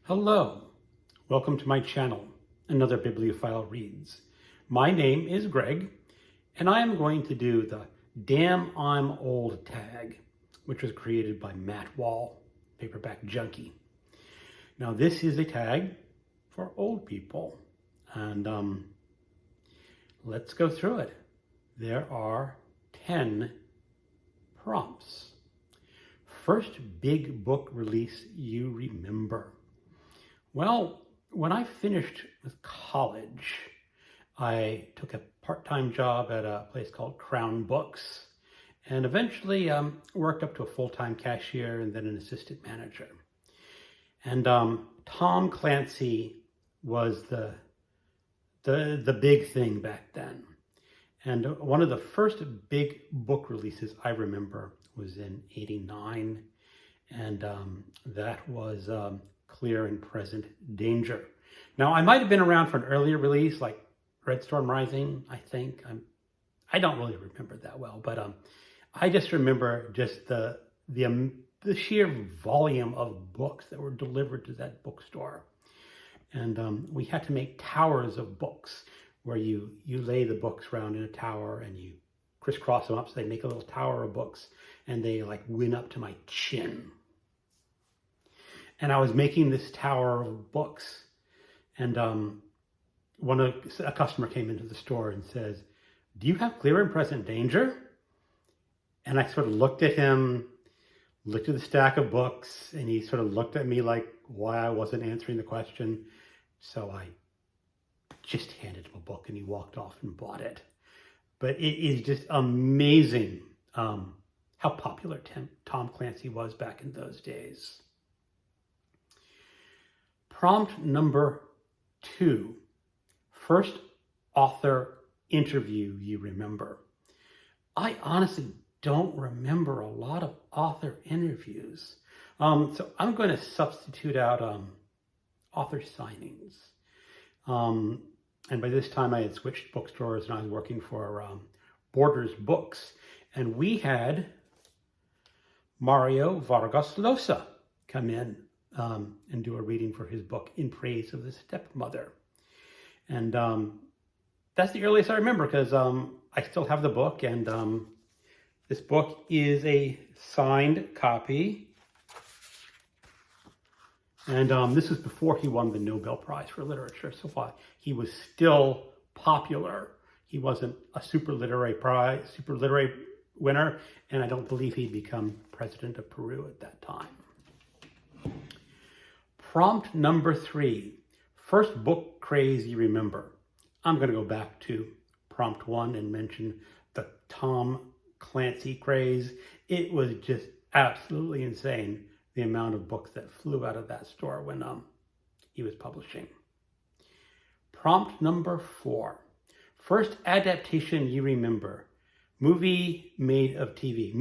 Hello, welcome to my channel, Another Bibliophile Reads. My name is Greg, and I am going to do the Damn I'm Old tag, which was created by Matt Wall, Paperback Junkie. Now this is a tag for old people, and let's go through it. There are 10 prompts. First big book release you remember. Well, when I finished with college, I took a part-time job at a place called Crown Books and eventually worked up to a full-time cashier and then an assistant manager. And Tom Clancy was the big thing back then. And one of the first big book releases I remember was in '89, and that was Clear and Present Danger. Now, I might have been around for an earlier release, like Red Storm Rising, I think. I don't really remember that well, but I just remember just the sheer volume of books that were delivered to that bookstore. And we had to make towers of books where you lay the books around in a tower and you crisscross them up so they make a little tower of books, and they like went up to my chin. And I was making this tower of books, and a customer came into the store and says, "Do you have Clear and Present Danger?" And I sort of looked at him, looked at the stack of books, and he sort of looked at me like why I wasn't answering the question. So I just handed him a book, and he walked off and bought it. But it is just amazing how popular Tom Clancy was back in those days. Prompt number 2, first author interview you remember. I honestly don't remember a lot of author interviews. So I'm going to substitute out author signings. And by this time I had switched bookstores and I was working for Borders Books. And we had Mario Vargas Llosa come in and do a reading for his book, In Praise of the Stepmother. And that's the earliest I remember because I still have the book, and this book is a signed copy. And this was before he won the Nobel Prize for Literature, so far he was still popular. He wasn't a super literary winner, and I don't believe he'd become president of Peru at that time. Prompt number 3, first book craze you remember. I'm going to go back to prompt 1 and mention the Tom Clancy craze. It was just absolutely insane, the amount of books that flew out of that store when he was publishing. Prompt number 4, first adaptation you remember. Movie made of TV.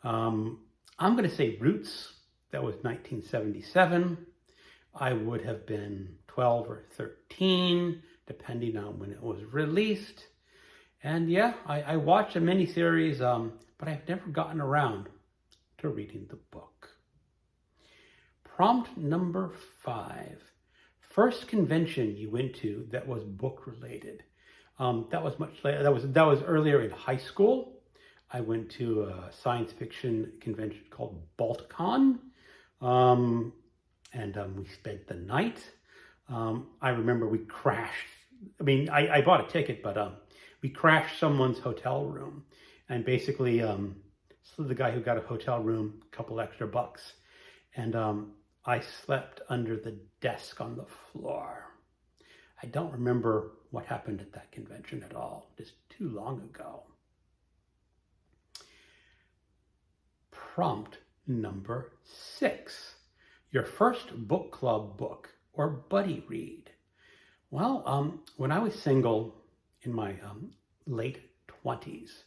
I'm going to say Roots. That was 1977. I would have been 12 or 13, depending on when it was released. And yeah, I watched a miniseries, but I've never gotten around to reading the book. Prompt number 5, first convention you went to that was book related. That was much later. That was earlier in high school. I went to a science fiction convention called Balticon, and we spent the night. I remember we crashed. I mean, I bought a ticket, but we crashed someone's hotel room, and basically so the guy who got a hotel room a couple extra bucks, and I slept under the desk on the floor. I don't remember what happened at that convention at all, just too long ago. Prompt number 6, your first book club book or buddy read. Well, when I was single in my late 20s,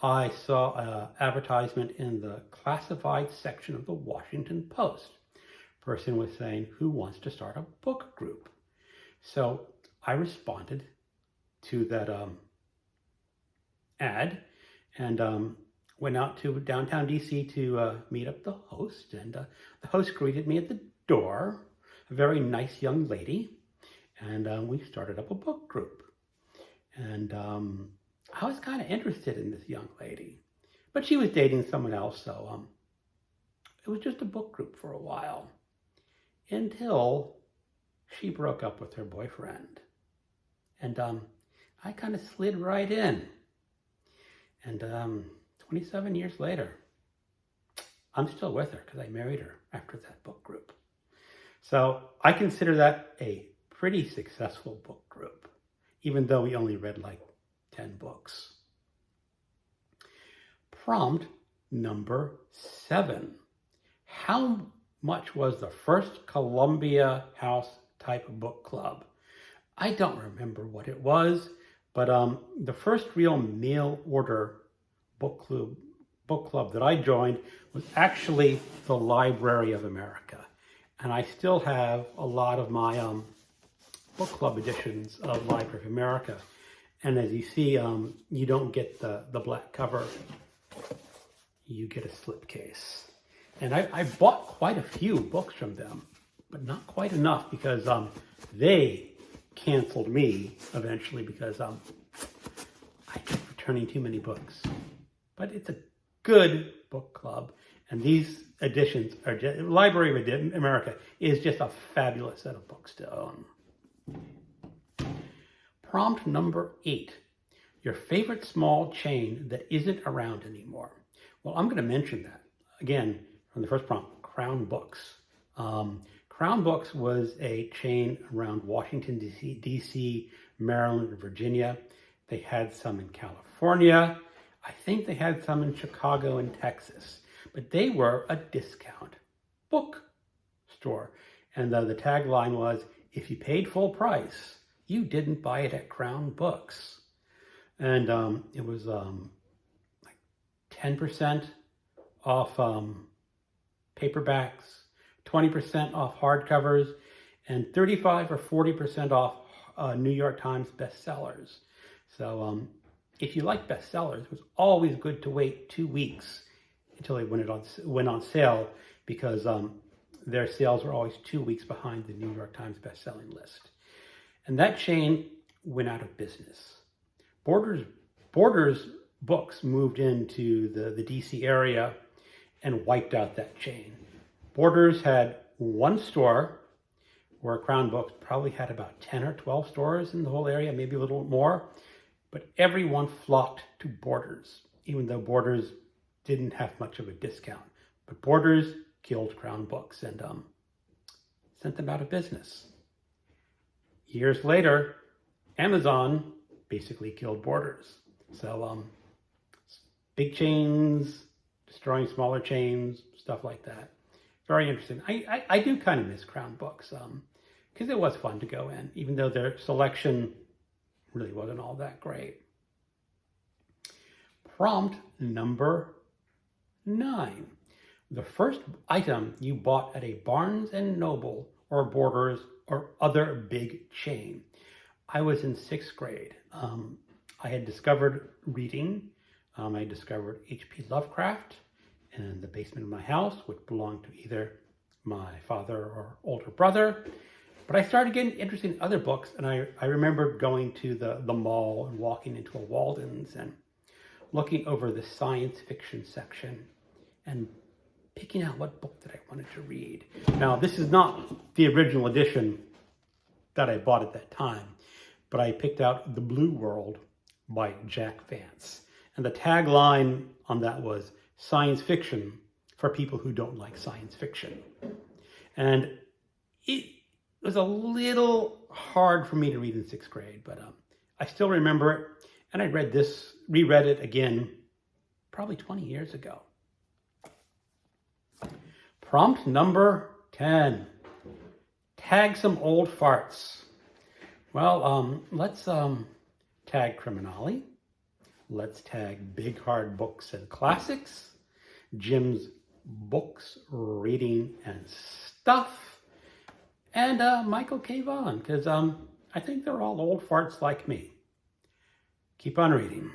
I saw an advertisement in the classified section of the Washington Post. Person was saying, who wants to start a book group? So I responded to that ad, and went out to downtown DC to meet up the host, and the host greeted me at the door, a very nice young lady, and we started up a book group. And I was kind of interested in this young lady, but she was dating someone else, so it was just a book group for a while, until she broke up with her boyfriend. And I kind of slid right in. And 27 years later, I'm still with her because I married her after that book group. So I consider that a pretty successful book group, even though we only read like 10 books. Prompt number 7. How much was the first Columbia House type book club? I don't remember what it was, but the first real mail order book club that I joined was actually the Library of America. And I still have a lot of my book club editions of Library of America. And as you see, you don't get the black cover. You get a slipcase. And I bought quite a few books from them, but not quite enough because they canceled me eventually because I kept returning too many books. But it's a good book club, and these editions are just, Library of America is just a fabulous set of books to own. Prompt number 8. Your favorite small chain that isn't around anymore. Well, I'm going to mention that again from the first prompt, Crown Books. Crown Books was a chain around Washington, D.C., Maryland, and Virginia. They had some in California. I think they had some in Chicago and Texas. But they were a discount book store. And the tagline was, if you paid full price, you didn't buy it at Crown Books. And it was like 10% off paperbacks, 20% off hardcovers, and 35 or 40% off New York Times bestsellers. So if you like bestsellers, it was always good to wait 2 weeks until they went on sale, because their sales were always 2 weeks behind the New York Times bestselling list. And that chain went out of business. Borders Books moved into the DC area and wiped out that chain. Borders had one store, where Crown Books probably had about 10 or 12 stores in the whole area, maybe a little more. But everyone flocked to Borders, even though Borders didn't have much of a discount. But Borders killed Crown Books and sent them out of business. Years later, Amazon basically killed Borders. So big chains destroying smaller chains, stuff like that. Very interesting. I do kind of miss Crown Books because it was fun to go in, even though their selection really wasn't all that great. Prompt number 9. The first item you bought at a Barnes & Noble or Borders or other big chain. I was in 6th grade. I had discovered reading. I discovered H.P. Lovecraft in the basement of my house, which belonged to either my father or older brother. But I started getting interested in other books, and I remember going to the mall and walking into a Walden's and looking over the science fiction section and picking out what book that I wanted to read. Now, this is not the original edition that I bought at that time, but I picked out The Blue World by Jack Vance. And the tagline on that was science fiction for people who don't like science fiction. And it was a little hard for me to read in 6th grade, but I still remember it. And I reread it again, probably 20 years ago. Prompt number 10. Tag some old farts. Well, let's tag Criminale. Let's tag Big Hard Books and Classics. Jim's Books, Reading, and Stuff. And Michael K. Vaughan, because I think they're all old farts like me. Keep on reading.